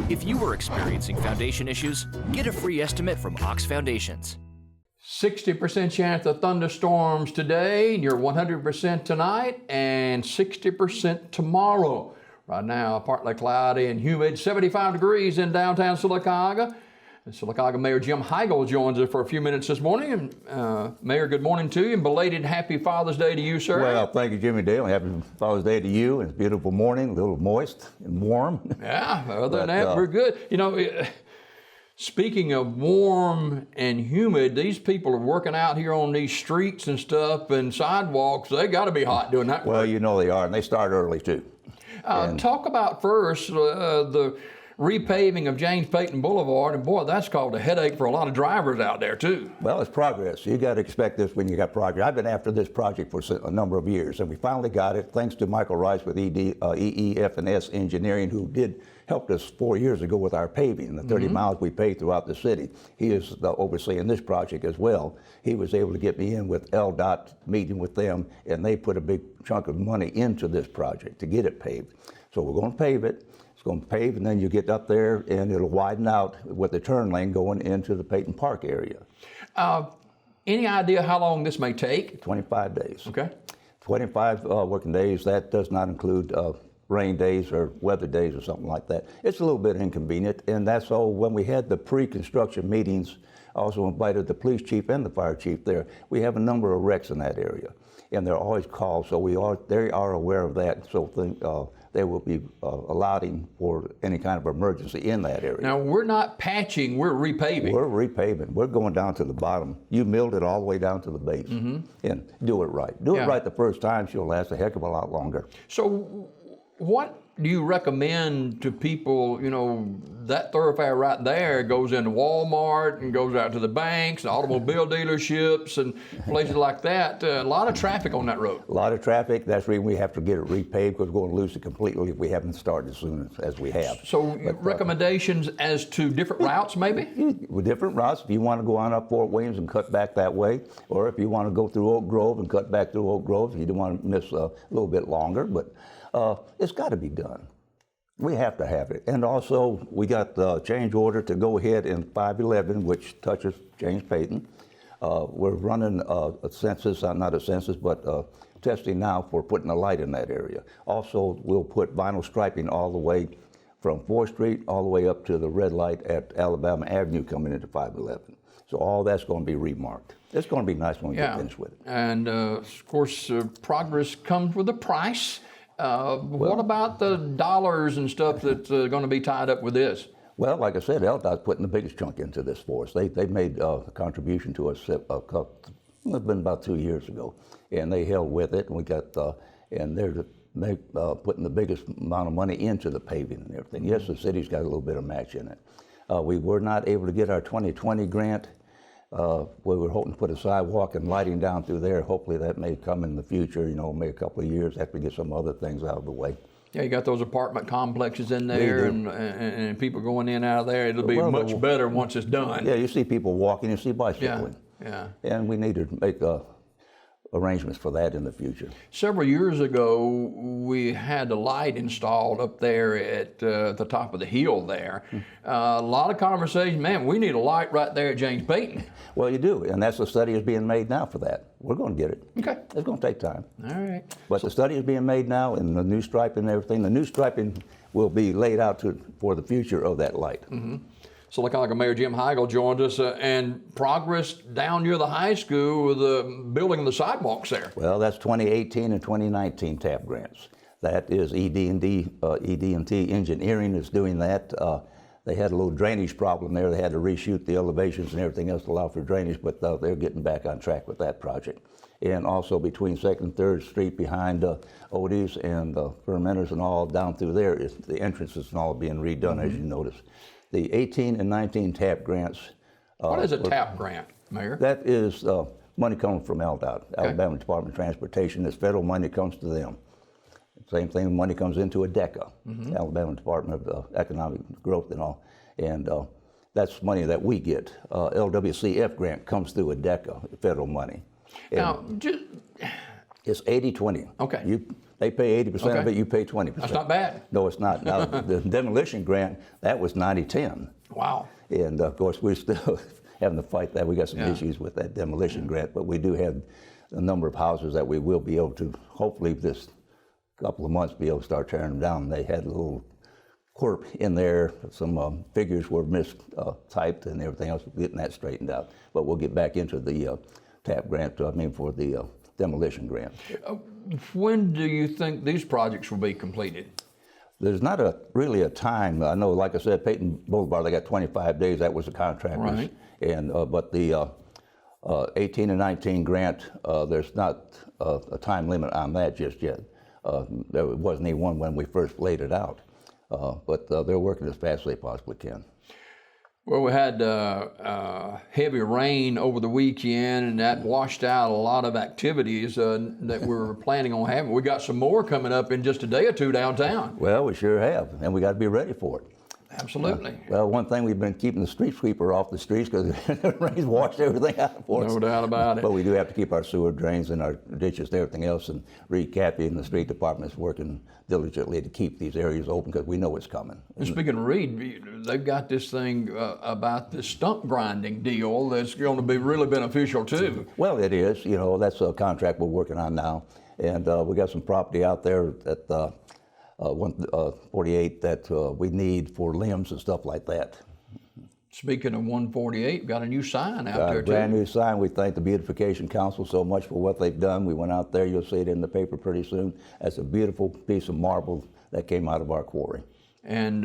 If you are experiencing foundation issues, get a free estimate from Ox Foundations. 60% chance of thunderstorms today, near 100% tonight, and 60% tomorrow. Right now, partly cloudy and humid, 75 degrees in downtown Sylacauga. And Sylacauga Mayor Jim Heigl joins us for a few minutes this morning. And Mayor, good morning to you, and belated Happy Father's Day to you, sir. Well, thank you, Jimmy Dale. Happy Father's Day to you. It's a beautiful morning, a little moist and warm. Yeah, other than that, we're good. You know, speaking of warm and humid, these people are working out here on these streets and stuff and sidewalks. They got to be hot doing that. Well, you know they are, and they start early too. Talk about first the repaving of Payton Boulevard, and boy, that's caused a headache for a lot of drivers out there too. Well, it's progress. You got to expect this when you got progress. I've been after this project for a number of years, and we finally got it thanks to Michael Rice with EEF&S Engineering, who did helped us 4 years ago with our paving, the 30 miles we paved throughout the city. He is overseeing this project as well. He was able to get me in with LDOT, meeting with them, and they put a big chunk of money into this project to get it paved. So we're going to pave it. It's going to pave, and then you get up there, and it'll widen out with the turn lane going into the Payton Park area. Any idea how long this may take? 25 days. Okay. 25 working days. That does not include rain days or weather days or something like that. It's a little bit inconvenient, and that's all. When we had the pre-construction meetings, I also invited the police chief and the fire chief there. We have a number of wrecks in that area, and they're always called, so they are aware of that. So they will be allowing for any kind of emergency in that area. Now, we're not patching, we're repaving. We're repaving. We're going down to the bottom. You milled it all the way down to the base. And do it right. Do it right the first time, she'll last a heck of a lot longer. So what do you recommend to people? You know, that thoroughfare right there goes into Walmart and goes out to the banks, and automobile dealerships and places like that. A lot of traffic on that road. A lot of traffic. That's the reason we have to get it repaved, because we're going to lose it completely if we haven't started as soon as we have. So recommendations as to different routes maybe? With different routes. If you want to go on up Fort Williams and cut back that way, or if you want to go through Oak Grove and cut back through Oak Grove, you don't want to miss a little bit longer, but it's got to be done. We have to have it. And also, we got the change order to go ahead in 511, which touches James Payton. We're running a census, not a census, but testing now for putting a light in that area. Also, we'll put vinyl striping all the way from 4th Street all the way up to the red light at Alabama Avenue coming into 511. So all that's going to be remarked. It's going to be nice when we get finished with it. And of course, progress comes with a price. What about the dollars and stuff that's going to be tied up with this? Well, like I said, LDOT's putting the biggest chunk into this for us. They made a contribution to us. It's been about 2 years ago, and they held with it. And we got and they're putting the biggest amount of money into the paving and everything. Yes, the city's got a little bit of match in it. We were not able to get our 2020 grant. We were hoping to put a sidewalk and lighting down through there. Hopefully that may come in the future, you know, maybe a couple of years after we get some other things out of the way. Yeah, you got those apartment complexes in there and people going in and out of there. It'll be much better once it's done. Yeah, you see people walking, you see bicycling. Yeah. And we need to make arrangements for that in the future. Several years ago, we had a light installed up there at the top of the hill there. A lot of conversation, man, we need a light right there at James Payton. Well, you do, and that's the study is being made now for that. We're going to get it. Okay. It's going to take time. All right. But the study is being made now, and the new striping and everything. The new striping will be laid out for the future of that light. Sylacauga Mayor Jim Heigl joined us, and progress down near the high school with the building the sidewalks there. Well, that's 2018 and 2019 TAP grants. That is ED&T Engineering is doing that. They had a little drainage problem there. They had to reshoot the elevations and everything else to allow for drainage, but they're getting back on track with that project. And also between 2nd and 3rd Street behind Odie's and Fermenters and all down through there, the entrances and all being redone, as you notice. The 18 and 19 TAP grants. What is a TAP grant, Mayor? That is money coming from LDOT, Alabama Department of Transportation. It's federal money comes to them. Same thing, money comes into ADECA, Alabama Department of Economic Growth and all. And that's money that we get. LWCF grant comes through ADECA, federal money. And now, it's 80-20. Okay. You They pay 80% of Okay. it, you pay 20%. That's not bad. No, it's not. Now, the demolition grant, that was 90-10. Wow. And of course, we're still having to fight that. We got some Yeah. issues with that demolition grant, but we do have a number of houses that we will be able to, hopefully this couple of months, be able to start tearing them down. They had a little quirk in there, some figures were mistyped and everything else, getting that straightened out. But we'll get back into the TAP grant, for the demolition grant. When do you think these projects will be completed? There's not really a time. I know, like I said, Payton Boulevard, they got 25 days. That was the contractors. Right. And but the 18 and 19 grant, there's not a time limit on that just yet. There wasn't even one when we first laid it out. But they're working as fast as they possibly can. Well, we had heavy rain over the weekend, and that washed out a lot of activities that we were planning on having. We got some more coming up in just a day or two downtown. Well, we sure have, and we got to be ready for it. Absolutely. Well, one thing, we've been keeping the street sweeper off the streets because the rain's washed everything out for us. No doubt about it. But we do have to keep our sewer drains and our ditches and everything else, and Reed Cappy and the street department is working diligently to keep these areas open because we know it's coming. And speaking of Reed, they've got this thing about this stump grinding deal that's going to be really beneficial too. Well, it is. That's a contract we're working on now, and we got some property out there at 148 that we need for limbs and stuff like that. Speaking of 148, got a new sign out there A brand too. new sign. We thank the Beautification Council so much for what they've done. We went out there. You'll see it in the paper pretty soon. That's a beautiful piece of marble that came out of our quarry. And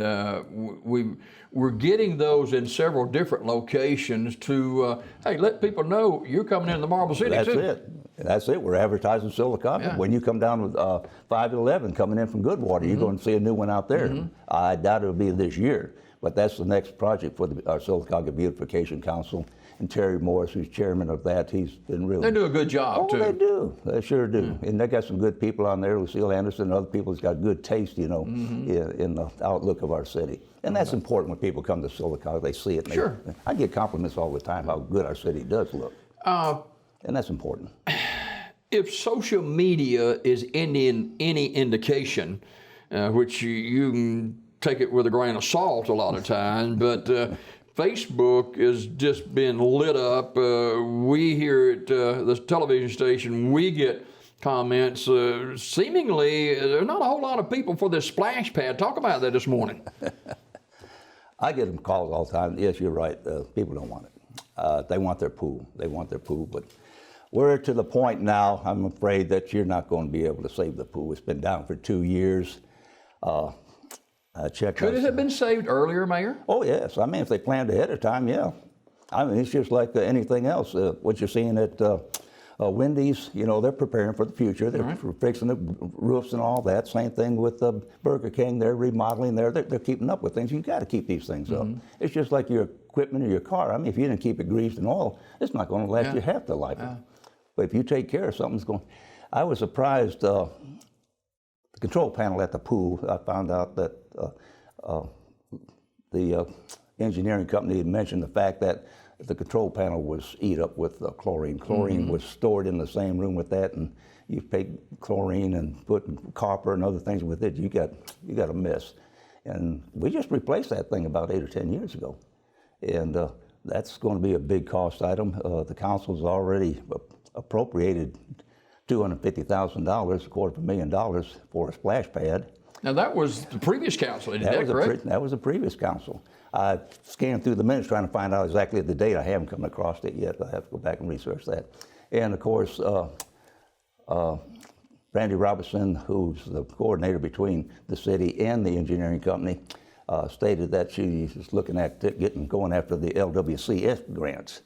we're getting those in several different locations to, hey, let people know you're coming into the Marble City That's too. it. That's it. We're advertising Sylacauga. Yeah. When you come down with 511 coming in from Goodwater, you're going to see a new one out there. I doubt it'll be this year, but that's the next project for our Sylacauga Beautification Council. And Terry Morris, who's chairman of that, he's been really... They do a good job too. They do. They sure do. And they got some good people on there. Lucille Anderson and other people that's got good taste, in the outlook of our city. And that's important when people come to Sylacauga. They see it. And Sure. I get compliments all the time how good our city does look. And that's important. If social media is any indication, which you can take it with a grain of salt a lot of times, but Facebook has just been lit up. We here at the television station, we get comments. Seemingly, there's not a whole lot of people for this splash pad. Talk about that this morning. I get them calls all the time. Yes, you're right. People don't want it. They want their pool. They want their pool, but we're to the point now, I'm afraid, that you're not going to be able to save the pool. It's been down for 2 years. Could it have been saved earlier, Mayor? Oh, yes. I mean, if they planned ahead of time, yeah. I mean, it's just like anything else. What you're seeing at Wendy's, they're preparing for the future. They're fixing the roofs and all that. Same thing with Burger King. They're remodeling there. They're keeping up with things. You've got to keep these things up. It's just like your equipment or your car. I mean, if you didn't keep it greased and oil, it's not going to last you half the life. But if you take care of something's going... I was surprised, the control panel at the pool, I found out that the engineering company had mentioned the fact that the control panel was eat up with chlorine. Chlorine was stored in the same room with that, and you take chlorine and put copper and other things with it, you got a mess. And we just replaced that thing about 8 or 10 years ago. And that's going to be a big cost item. The council's already appropriated $250,000, $250,000 for a splash pad. Now, that was the previous council, is that correct? That was a previous council. I scanned through the minutes trying to find out exactly the date. I haven't come across it yet. I have to go back and research that. And of course, Brandy Robinson, who's the coordinator between the city and the engineering company, stated that she's looking at going after the LWCF grants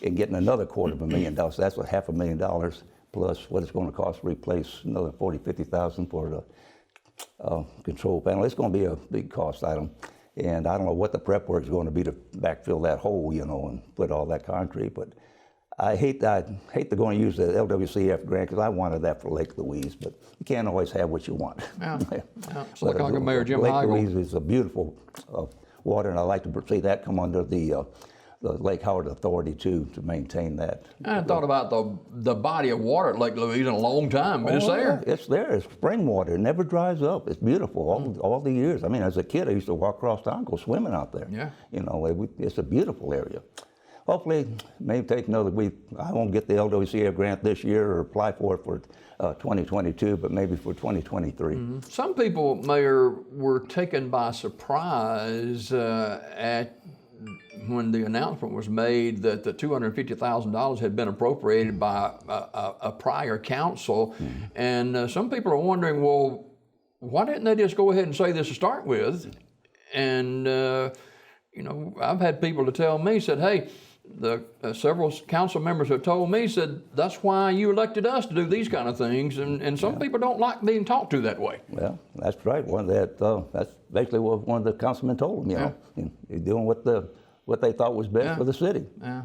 and getting another $250,000. That's $500,000 plus what it's going to cost to replace another $40,000-$50,000 for the control panel. It's going to be a big cost item. And I don't know what the prep work is going to be to backfill that hole, and put all that concrete. But I hate to go and use the LWCF grant because I wanted that for Lake Louise, but you can't always have what you want. Yeah. Sylacauga Mayor Jim Lake Heigl. Louise is a beautiful water, and I like to see that come under the Lake Howard Authority too to maintain that. I hadn't thought about the body of water at Lake Louise in a long time, but it's there. Yeah, it's there. It's spring water. It never dries up. It's beautiful all the years. I mean, as a kid, I used to walk across town, go swimming out there. Yeah. You know, it's a beautiful area. Hopefully, maybe take another week. I won't get the LWCA grant this year or apply for it for 2022, but maybe for 2023. Some people, Mayor, were taken by surprise at when the announcement was made that the $250,000 had been appropriated by a prior council. And some people are wondering, well, why didn't they just go ahead and say this to start with? And, you know, I've had people to tell me, said, hey, the several council members have told me, said, that's why you elected us to do these kind of things. And some people don't like being talked to that way. Well, that's right. That's basically what one of the councilmen told them, you know. You're doing what they thought was best for the city. Yeah.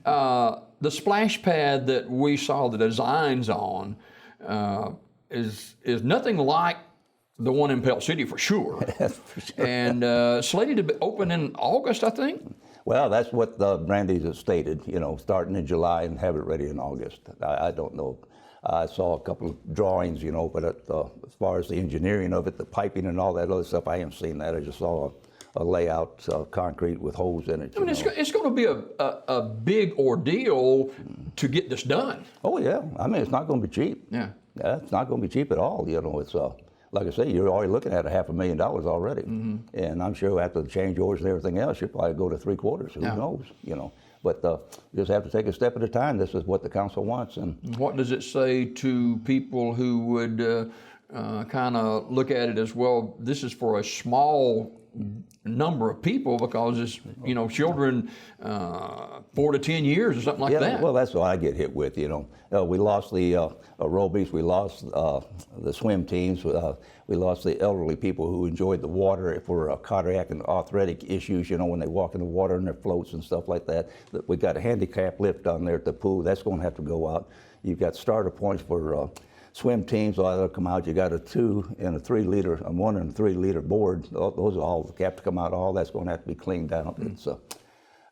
The splash pad that we saw the designs on is nothing like the one in Pell City for sure. For sure. And slated to be open in August, I think. Well, that's what the Brandeis has stated, you know, starting in July and have it ready in August. I don't know. I saw a couple of drawings, you know, but as far as the engineering of it, the piping and all that other stuff, I haven't seen that. I just saw a layout, concrete with holes in it. I mean, it's going to be a big ordeal to get this done. Oh, yeah. I mean, it's not going to be cheap. Yeah. Yeah, it's not going to be cheap at all. You know, it's like I say, you're already looking at $500,000 already, and I'm sure after the change orders and everything else, you'll probably go to 3/4. Who knows? You know, but you just have to take a step at a time. This is what the council wants. And what does it say to people who would kind of look at it as, well, this is for a small number of people because it's, you know, children 4 to 10 years or something like that. Well, that's what I get hit with, you know. We lost the aerobics, we lost the swim teams, we lost the elderly people who enjoyed the water for cardiac and arthritic issues, you know, when they walk in the water and their floats and stuff like that. We got a handicap lift down there at the pool. That's going to have to go out. You've got starter points for swim teams, that'll come out. You got a 2 and a 3 liter, a 1 and a 3 liter board. Those are all have to come out. All that's going to have to be cleaned out.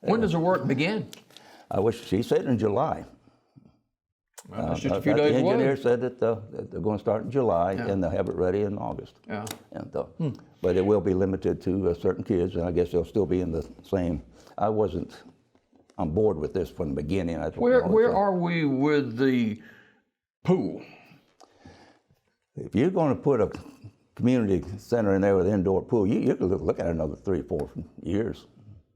When does the work begin? I wish she said in July. Well, it's just a few days away. The engineer said that they're going to start in July and they'll have it ready in August. Yeah. And, but it will be limited to certain kids, and I guess they'll still be in the same. I wasn't on board with this from the beginning. Where are we with the pool? If you're going to put a community center in there with an indoor pool, you could look at another 3 or 4 years,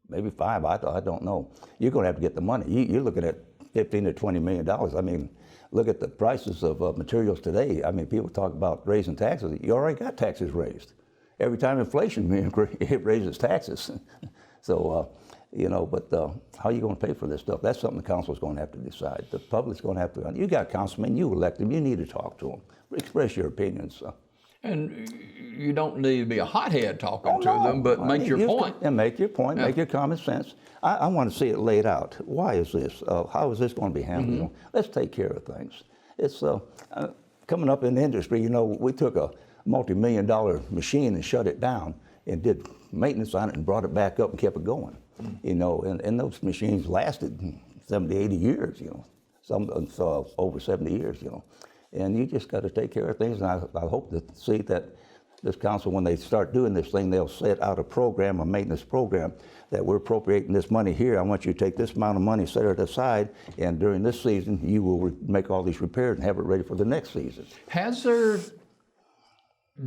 maybe 5. I don't know. You're going to have to get the money. You're looking at $15 to $20 million. I mean, look at the prices of materials today. I mean, people talk about raising taxes. You already got taxes raised. Every time inflation it raises taxes. So, you know, but how are you going to pay for this stuff? That's something the council's going to have to decide. The public's going to have to. You got councilmen, you elect them, you need to talk to them. Express your opinions. And you don't need to be a hothead talking to them, but make your point. And make your point, make your common sense. I want to see it laid out. Why is this? How is this going to be handled? You know, let's take care of things. It's coming up in the industry, you know, we took a multi-million-dollar machine and shut it down and did maintenance on it and brought it back up and kept it going. You know, and those machines lasted 70, 80 years, you know, some over 70 years, you know. And you just got to take care of things. And I hope to see that this council, when they start doing this thing, they'll set out a program, a maintenance program, that we're appropriating this money here. I want you to take this amount of money, set it aside, and during this season, you will make all these repairs and have it ready for the next season. Has there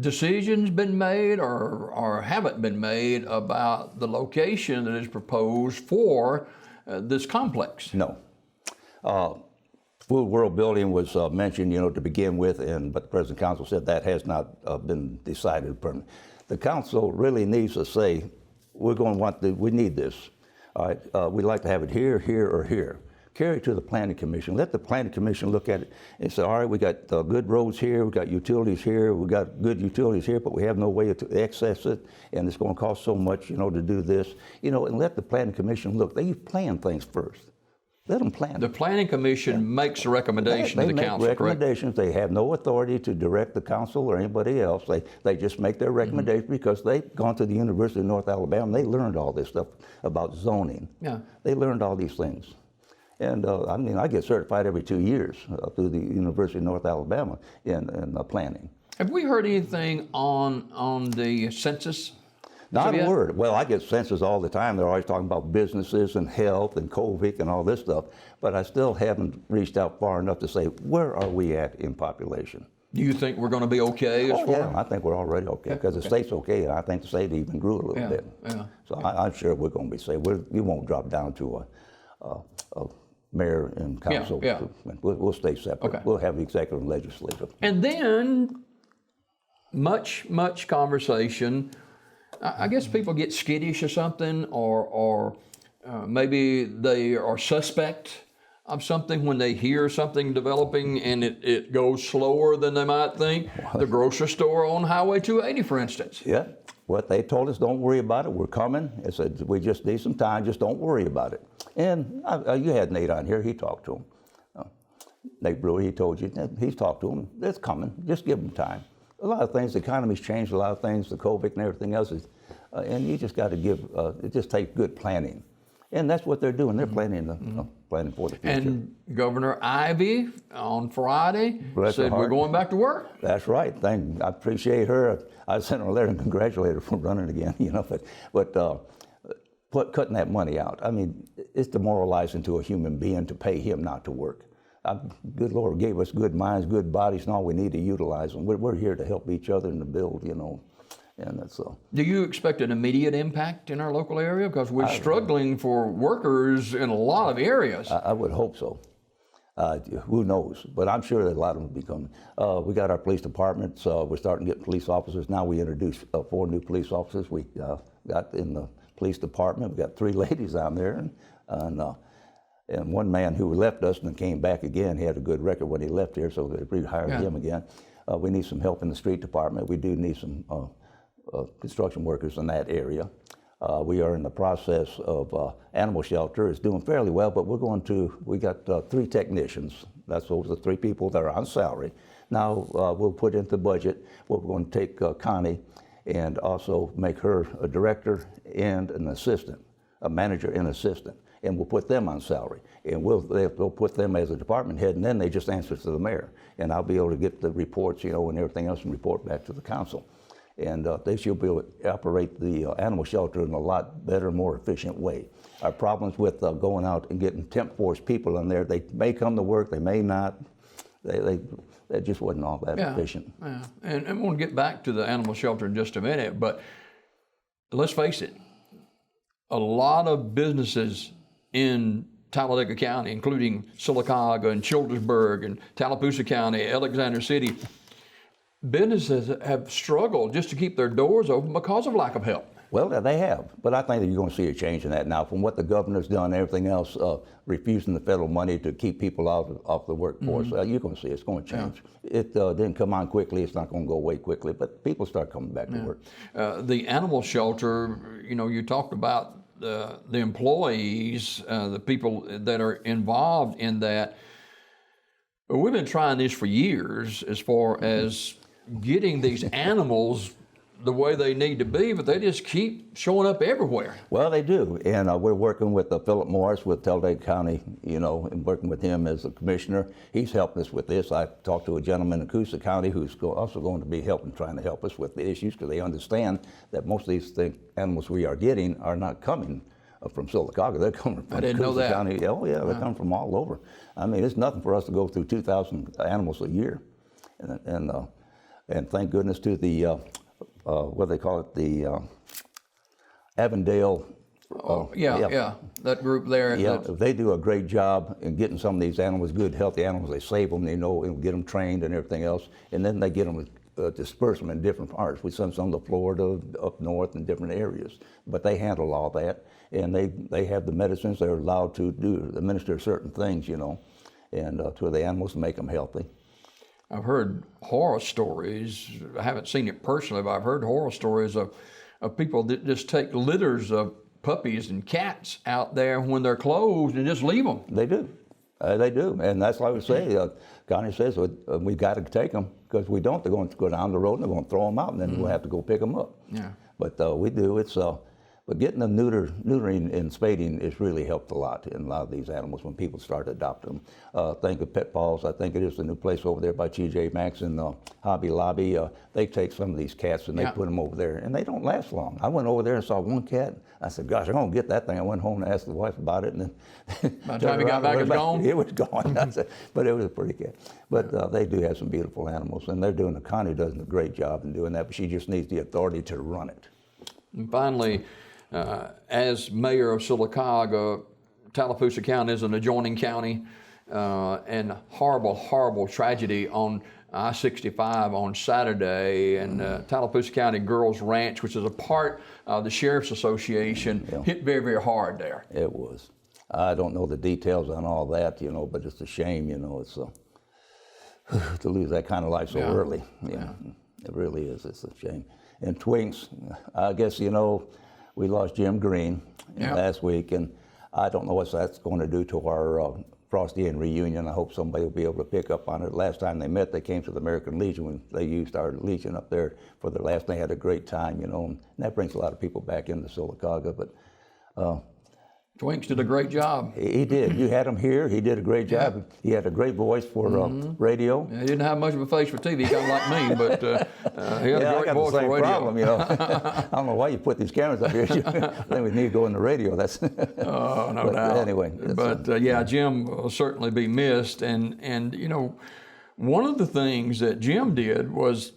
decisions been made or haven't been made about the location that is proposed for this complex? No. Food World Building was mentioned, you know, to begin with, but the President Council said that has not been decided. The council really needs to say, we need this. All right, we'd like to have it here, here, or here. Carry it to the Planning Commission. Let the Planning Commission look at it and say, all right, we got good roads here, we got utilities here, we got good utilities here, but we have no way to access it, and it's going to cost so much, you know, to do this. You know, and let the Planning Commission look. They plan things first. Let them plan. The Planning Commission makes a recommendation to the council, They make correct? recommendations. They have no authority to direct the council or anybody else. They just make their recommendations because they've gone to the University of North Alabama and they learned all this stuff about zoning. Yeah. They learned all these things. And I mean, I get certified every 2 years through the University of North Alabama in planning. Have we heard anything on the census? Not a word. Well, I get census all the time. They're always talking about businesses and health and COVID and all this stuff. But I still haven't reached out far enough to say, where are we at in population? Do you think we're going to be okay as far? Yeah, I think we're already okay because the state's okay. And I think the state even grew a little bit. Yeah. So I'm sure we're going to be safe. We won't drop down to a mayor and council. Yeah. We'll stay separate. Okay. We'll have the executive and legislative. And then much conversation. I guess people get skittish or something, or maybe they are suspect of something when they hear something developing and it goes slower than they might think. The grocery store on Highway 280, for instance. Yeah. What they told us, don't worry about it. We're coming. They said, we just need some time. Just don't worry about it. And you had Nate on here. He talked to him. Nate Brewer, he told you. He's talked to him. It's coming. Just give them time. A lot of things, the economy's changed, a lot of things, the COVID and everything else is, and you just got to give, it just takes good planning. And that's what they're doing. They're planning for the future. And Governor Ivey on Friday said we're going back to work. That's right. I appreciate her. I sent her a letter and congratulated her for running again, but cutting that money out. I mean, it's demoralizing to a human being to pay him not to work. Good Lord gave us good minds, good bodies, and all we need to utilize them. We're here to help each other and to build, and that's so. Do you expect an immediate impact in our local area? Because we're struggling for workers in a lot of areas. I would hope so. Who knows? But I'm sure that a lot of them will be coming. We got our police departments. We're starting to get police officers. Now we introduced 4 new police officers. We got in the police department. We got 3 ladies down there, and one man who left us and then came back again. He had a good record when he left here, so they rehired him again. We need some help in the street department. We do need some construction workers in that area. We are in the process of animal shelter. It's doing fairly well, but we got 3 technicians. That's those are 3 people that are on salary. Now we'll put into the budget, we're going to take Connie and also make her a director and an assistant, a manager and assistant. And we'll put them on salary, and they'll put them as a department head, and then they just answer to the mayor. And I'll be able to get the reports, and everything else, and report back to the council. And they should be able to operate the animal shelter in a lot better, more efficient way. Our problems with going out and getting temp force people in there, they may come to work, they may not. They just wasn't all that efficient. Yeah. And I'm going to get back to the animal shelter in just a minute, but let's face it, a lot of businesses in Talladega County, including Sylacauga and Childersburg and Tallapoosa County, Alexander City, businesses have struggled just to keep their doors open because of lack of help. Well, they have, but I think that you're going to see a change in that now from what the governor's done and everything else, refusing the federal money to keep people off the workforce. You're going to see it's going to change. It didn't come on quickly. It's not going to go away quickly, but people start coming back to work. The animal shelter, you talked about the employees, the people that are involved in that. We've been trying this for years as far as getting these animals the way they need to be, but they just keep showing up everywhere. Well, they do, and we're working with Philip Morris with Talladega County, and working with him as a commissioner. He's helping us with this. I talked to a gentleman in Coosa County who's also going to be trying to help us with the issues, because they understand that most of these animals we are getting are not coming from Sylacauga. They're coming from Coosa County. Oh yeah, they're coming from all over. I mean, it's nothing for us to go through 2,000 animals a year, and thank goodness to the what they call it, the Avondale. That group there. Yeah, they do a great job in getting some of these animals, good, healthy animals. They save them, and get them trained and everything else, and then they get them disperse them in different parts. We send some to Florida, up north, in different areas. But they handle all that, and they have the medicines. They're allowed to administer certain things, and to the animals to make them healthy. I've heard horror stories. I haven't seen it personally, but I've heard horror stories of people that just take litters of puppies and cats out there when they're closed and just leave them. They do. They do. And that's why we say, Connie says, we got to take them, because if we don't, they're going to go down the road and they're going to throw them out, and then we'll have to go pick them up. Yeah. But we do. But getting them neutering and spading has really helped a lot in a lot of these animals when people start adopting them. Think of Pet Paws. I think it is the new place over there by TJ Maxx in Hobby Lobby. They take some of these cats and they put them over there, and they don't last long. I went over there and saw one cat. I said, gosh, I'm going to get that thing. I went home and asked the wife about it, and then by the time you got back, it's gone? It was gone. I said, but it was a pretty cat. But they do have some beautiful animals, and Connie does a great job in doing that, but she just needs the authority to run it. And finally, as mayor of Sylacauga, Tallapoosa County is an adjoining county, and horrible tragedy on I-65 on Saturday, and Tallapoosa County Girls Ranch, which is a part of the Sheriff's Association, hit very hard there. It was. I don't know the details on all that, but it's a shame, it's to lose that kind of life so early. Yeah, it really is. It's a shame. And Twinks, I guess, we lost Jim Green last week, and I don't know what that's going to do to our Frosty Inn reunion. I hope somebody will be able to pick up on it. Last time they met, they came to the American Legion when they used our Legion up there for their last. They had a great time, and that brings a lot of people back into Sylacauga. But Twinks did a great job. He did. You had him here. He did a great job. He had a great voice for radio. Yeah, he didn't have much of a face for TV, kind of like me, but he had a great voice for radio. Problem, I don't know why you put these cameras up here. I think we need to go in the radio. That's no doubt. Anyway, but Jim will certainly be missed. And one of the things that Jim did was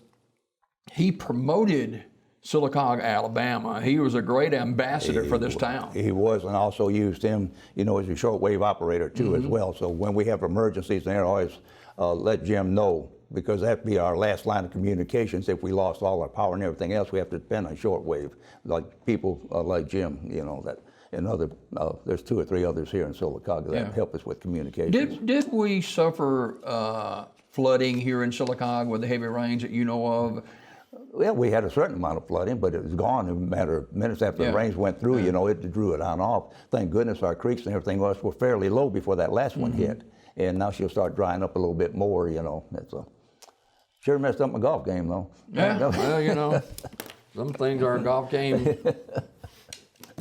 he promoted Sylacauga, Alabama. He was a great ambassador for this town. He was, and also used him, as a shortwave operator too, as well. So when we have emergencies, they always let Jim know, because that'd be our last line of communications. If we lost all our power and everything else, we have to depend on shortwave, like people like Jim, that. And there's 2 or 3 others here in Sylacauga that help us with communications. Did we suffer flooding here in Sylacauga with the heavy rains that you know of? Well, we had a certain amount of flooding, but it was gone in a matter of minutes after the rains went through. It drew it on off. Thank goodness our creeks and everything else were fairly low before that last one hit. And now she'll start drying up a little bit more, It's sure messed up my golf game, though. Yeah, well, some things our golf game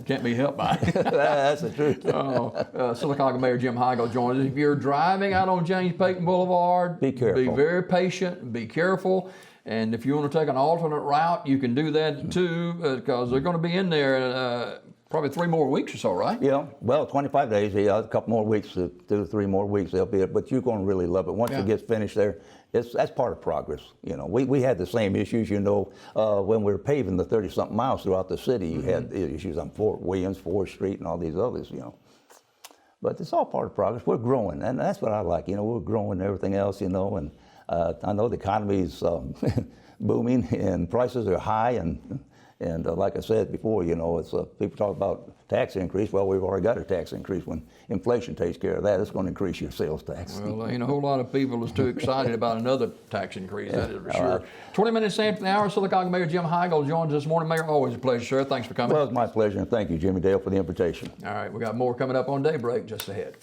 can't be helped by. That's the truth. Sylacauga Mayor Jim Heigl joins us. If you're driving out on James Payton Boulevard, be careful. Be very patient, be careful. And if you want to take an alternate route, you can do that too, because they're going to be in there probably 3 more weeks or so, right? Yeah, well, 25 days, a couple more weeks, 2 to 3 more weeks, they'll be. But you're going to really love it. Once it gets finished there, that's part of progress. We had the same issues, when we were paving the 30-something miles throughout the city. You had issues on Fort Williams, 4th Street, and all these others, But it's all part of progress. We're growing, and that's what I like. We're growing and everything else, and I know the economy's booming and prices are high, and like I said before, it's people talk about tax increase. Well, we've already got a tax increase. When inflation takes care of that, it's going to increase your sales tax. Well, a whole lot of people is too excited about another tax increase, that is for sure. 20 minutes after the hour, Sylacauga Mayor Jim Heigl joins us this morning. Mayor, always a pleasure, sir. Thanks for coming. Well, it's my pleasure, and thank you, Jimmy Dale, for the invitation. All right, we got more coming up on Daybreak just ahead.